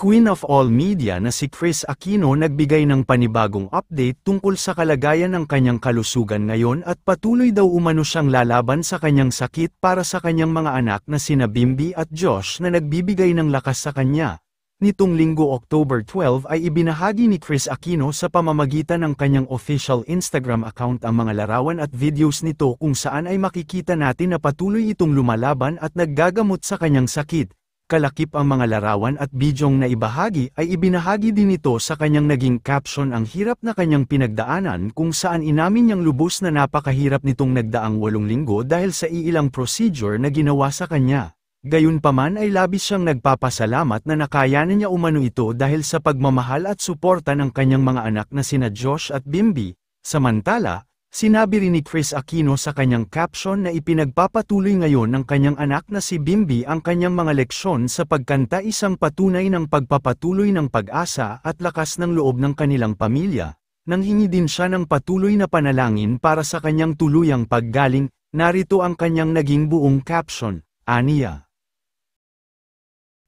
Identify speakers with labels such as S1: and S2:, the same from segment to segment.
S1: Queen of all media na si Kris Aquino nagbigay ng panibagong update tungkol sa kalagayan ng kanyang kalusugan ngayon at patuloy daw umano siyang lalaban sa kanyang sakit para sa kanyang mga anak na sina Bimby at Josh na nagbibigay ng lakas sa kanya. Nitong Linggo October 12 ay ibinahagi ni Kris Aquino sa pamamagitan ng kanyang official Instagram account ang mga larawan at videos nito kung saan ay makikita natin na patuloy itong lumalaban at naggagamot sa kanyang sakit. Kalakip ang mga larawan at bidyong na ibahagi ay ibinahagi din ito sa kanyang naging caption ang hirap na kanyang pinagdaanan kung saan inamin niyang lubos na napakahirap nitong nagdaang 8 linggo dahil sa iilang procedure na ginawa sa kanya. Gayunpaman ay labis siyang nagpapasalamat na nakayanan niya umano ito dahil sa pagmamahal at suporta ng kanyang mga anak na sina Josh at Bimby. Samantala, sinabi rin ni Kris Aquino sa kanyang caption na ipinagpapatuloy ngayon ng kanyang anak na si Bimby ang kanyang mga leksyon sa pagkanta, isang patunay ng pagpapatuloy ng pag-asa at lakas ng loob ng kanilang pamilya. Nanghingi din siya ng patuloy na panalangin para sa kanyang tuluyang paggaling. Narito ang kanyang naging buong caption, aniya.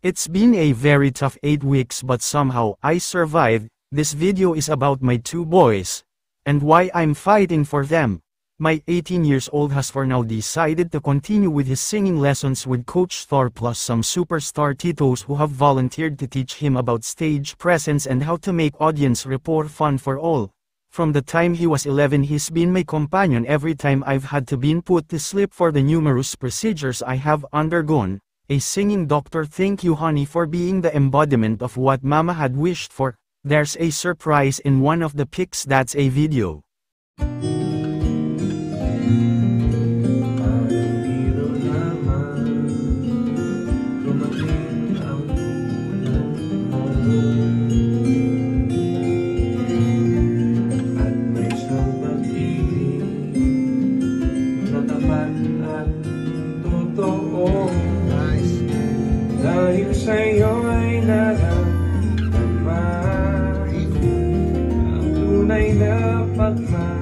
S1: It's been a very tough 8 weeks but somehow I survived. This video is about my 2 boys. And why I'm fighting for them. My 18-year-old has for now decided to continue with his singing lessons with Coach Thor plus some superstar titos who have volunteered to teach him about stage presence and how to make audience rapport fun for all. From the time he was 11 he's been my companion every time I've had to been put to sleep for the numerous procedures I have undergone. A singing doctor, thank you honey for being the embodiment of what mama had wished for. There's a surprise in one of the pics, that's a video.
S2: Dahil sa'yo'y naramdaman ang tunay na pagmamahal.